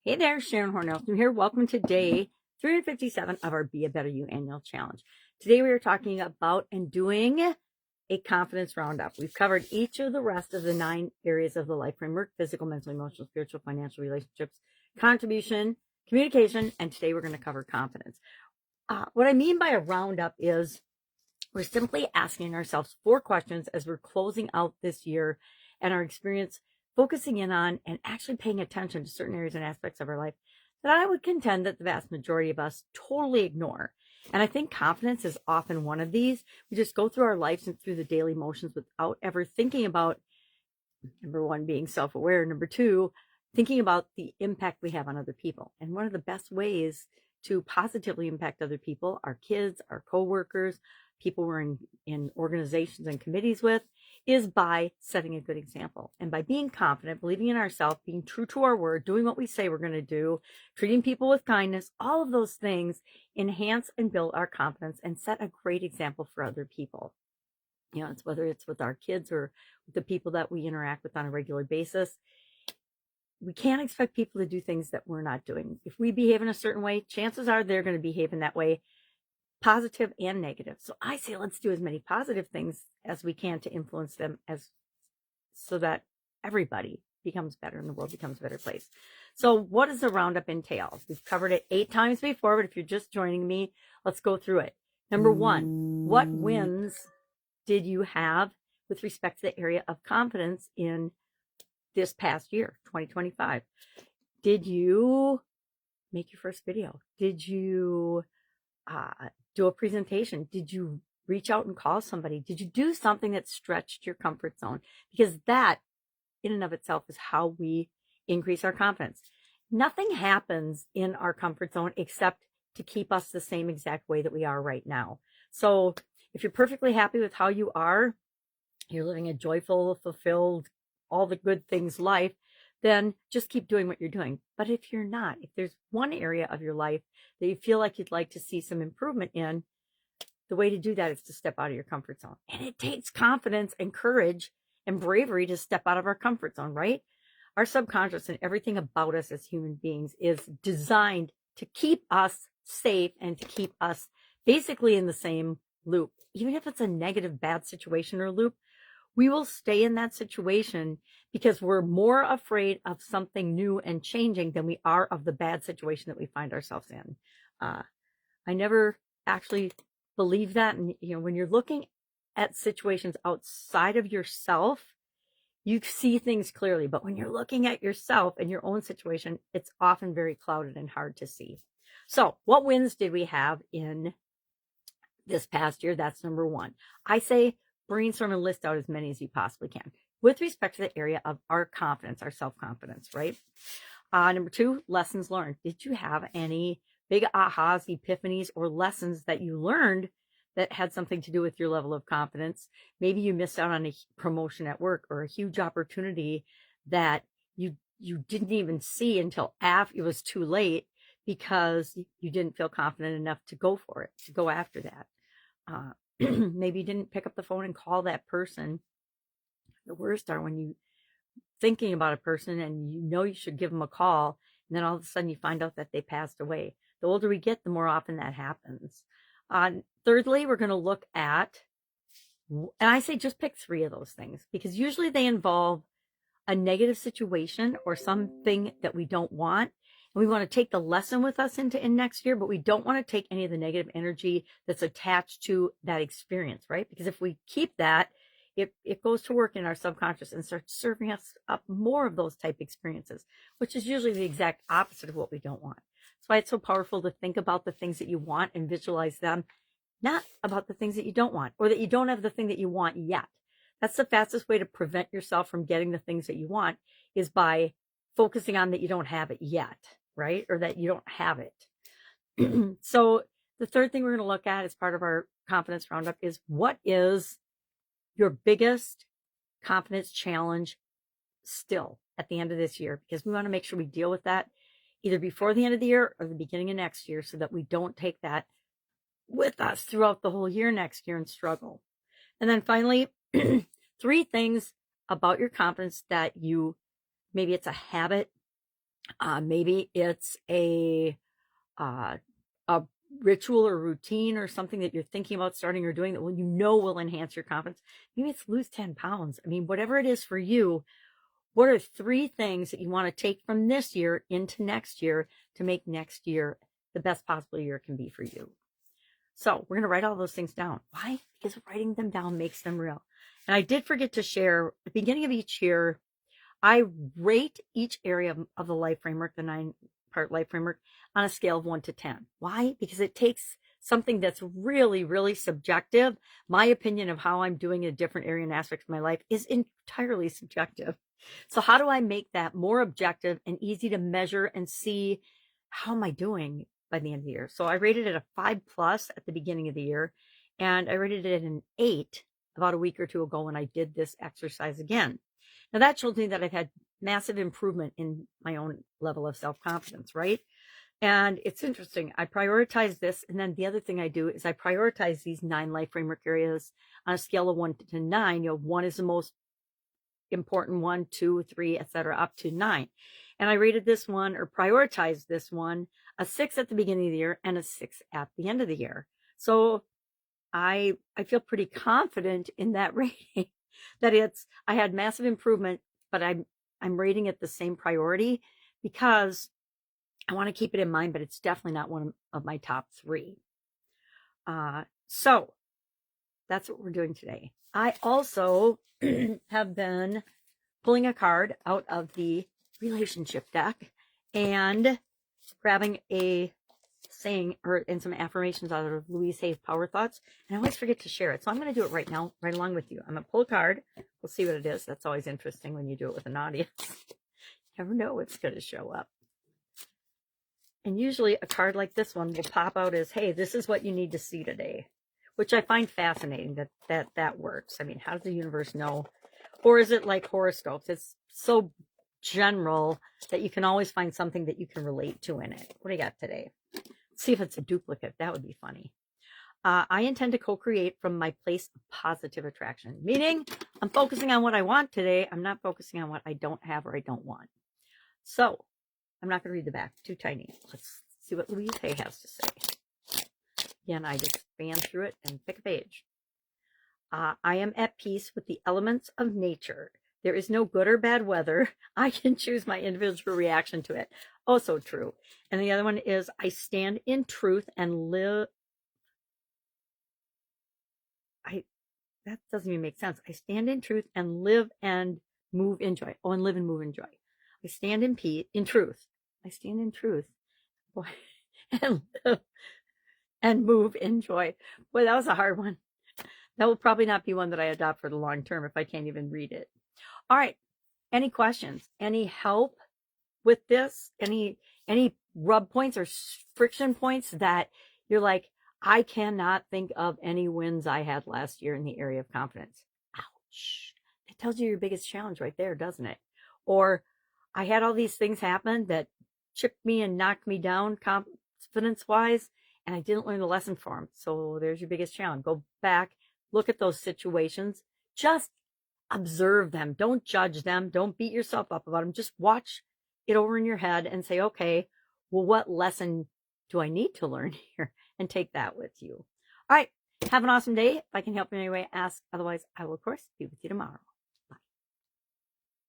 Hey there, Sharon Horne-Ellstrom here. Welcome to day 357 of our Be a Better You annual challenge. Today we are talking about and doing a confidence roundup. We've covered each of the rest of the 9 areas of the life framework: physical, mental, emotional, spiritual, financial, relationships, contribution, communication, and today we're going to cover confidence. What I mean by a roundup is we're simply asking ourselves 4 questions as we're closing out this year and our experience, focusing in on and actually paying attention to certain areas and aspects of our life that I would contend that the vast majority of us totally ignore. And I think confidence is often one of these. We just go through our lives and through the daily motions without ever thinking about, number 1, being self-aware, number 2, thinking about the impact we have on other people. And one of the best ways to positively impact other people, our kids, our coworkers, people we're in organizations and committees with, is by setting a good example. And by being confident, believing in ourselves, being true to our word, doing what we say we're going to do, treating people with kindness, all of those things enhance and build our confidence and set a great example for other people. You know, it's whether it's with our kids or with the people that we interact with on a regular basis. We can't expect people to do things that we're not doing. If we behave in a certain way, chances are they're going to behave in that way, positive and negative. So I say let's do as many positive things as we can to influence them, as so that everybody becomes better and the world becomes a better place. So what does the roundup entail? We've covered it 8 times before, but if you're just joining me, let's go through it. Number 1, what wins did you have with respect to the area of confidence in this past year, 2025? Did you make your first video? Did you do a presentation? Did you reach out and call somebody? Did you do something that stretched your comfort zone? Because that in and of itself is how we increase our confidence. Nothing happens in our comfort zone except to keep us the same exact way that we are right now. So if you're perfectly happy with how you are, you're living a joyful, fulfilled, all the good things life, then just keep doing what you're doing. But if you're not, if there's one area of your life that you feel like you'd like to see some improvement in, the way to do that is to step out of your comfort zone. And it takes confidence and courage and bravery to step out of our comfort zone, right? Our subconscious and everything about us as human beings is designed to keep us safe and to keep us basically in the same loop. Even if it's a negative, bad situation or loop, we will stay in that situation because we're more afraid of something new and changing than we are of the bad situation that we find ourselves in. I never actually believe that. And, you know, when you're looking at situations outside of yourself, you see things clearly. But when you're looking at yourself and your own situation, it's often very clouded and hard to see. So what wins did we have in this past year? That's number 1. I say brainstorm and list out as many as you possibly can with respect to the area of our confidence, our self-confidence, right? Number 2, lessons learned. Did you have any big ahas, epiphanies, or lessons that you learned that had something to do with your level of confidence? Maybe you missed out on a promotion at work or a huge opportunity that you didn't even see until after it was too late because you didn't feel confident enough to go for it, to go after that. Maybe you didn't pick up the phone and call that person. The worst are when you thinking about a person and you know you should give them a call, and then all of a sudden you find out that they passed away. The older we get, the more often that happens. Thirdly, we're going to look at, and I say just pick 3 of those things because usually they involve a negative situation or something that we don't want. And we want to take the lesson with us into next year, but we don't want to take any of the negative energy that's attached to that experience, right? Because if we keep that, it goes to work in our subconscious and starts serving us up more of those type experiences, which is usually the exact opposite of what we don't want. That's why it's so powerful to think about the things that you want and visualize them, not about the things that you don't want or that you don't have the thing that you want yet. That's the fastest way to prevent yourself from getting the things that you want, is by focusing on that you don't have it yet, right? Or that you don't have it. So the third thing we're going to look at as part of our confidence roundup is, what is your biggest confidence challenge still at the end of this year? Because we want to make sure we deal with that either before the end of the year or the beginning of next year, so that we don't take that with us throughout the whole year next year and struggle. And then finally, 3 things about your confidence that maybe it's a habit, Maybe it's uh, a ritual or routine or something that you're thinking about starting or doing that will enhance your confidence. Maybe it's lose 10 pounds. I mean, whatever it is for you, what are 3 things that you want to take from this year into next year to make next year the best possible year it can be for you? So we're going to write all those things down. Why? Because writing them down makes them real. And I did forget to share at the beginning of each year, I rate each area of the life framework, the 9-part life framework, on a scale of 1 to 10. Why? Because it takes something that's really, really subjective. My opinion of how I'm doing in a different area and aspects of my life is entirely subjective. So how do I make that more objective and easy to measure and see how am I doing by the end of the year? So I rated it a 5+ at the beginning of the year, and I rated it an 8 about a week or two ago when I did this exercise again. Now that shows me that I've had massive improvement in my own level of self-confidence, right? And it's interesting. I prioritize this. And then the other thing I do is I prioritize these 9 life framework areas on a scale of 1 to 9. 1 is the most important, 1, 2, 3, etc., up to 9. And I rated this one, or prioritized this one, a 6 at the beginning of the year and a 6 at the end of the year. So I feel pretty confident in that rating that I had massive improvement, but I'm rating it the same priority because I want to keep it in mind, but it's definitely not one of my top 3. So that's what we're doing today. I also have been pulling a card out of the relationship deck and grabbing a saying and some affirmations out of Louise Hay's Power Thoughts, and I always forget to share it. So I'm going to do it right now, right along with you. I'm going to pull a card. We'll see what it is. That's always interesting when you do it with an audience. You never know what's going to show up. And usually a card like this one will pop out as, hey, this is what you need to see today, which I find fascinating that works. I mean, how does the universe know? Or is it like horoscopes? It's so general that you can always find something that you can relate to in it. What do you got today? Let's see if it's a duplicate. That would be funny. I intend to co-create from my place of positive attraction, meaning I'm focusing on what I want today. I'm not focusing on what I don't have or I don't want. So I'm not going to read the back. Too tiny. Let's see what Louise Hay has to say. Again, I just span through it and pick a page. I am at peace with the elements of nature. There is no good or bad weather. I can choose my individual reaction to it. Oh, so true. And the other one is, I stand in truth and live. That doesn't even make sense. I stand in truth and live and move in joy. Oh, and live and move in joy. I stand in truth. I stand in truth. Boy, and live and move in joy. Boy, that was a hard one. That will probably not be one that I adopt for the long term if I can't even read it. All right. Any questions? Any help with this? Any rub points or friction points that you're like, I cannot think of any wins I had last year in the area of confidence? Ouch. That tells you your biggest challenge right there, doesn't it? Or I had all these things happen that chipped me and knocked me down confidence-wise, and I didn't learn the lesson from them. So there's your biggest challenge. Go back, look at those situations. Just observe them. Don't judge them. Don't beat yourself up about them. Just watch it over in your head and say, okay, well, what lesson do I need to learn here? And take that with you. All right. Have an awesome day. If I can help in any way, ask. Otherwise, I will, of course, be with you tomorrow.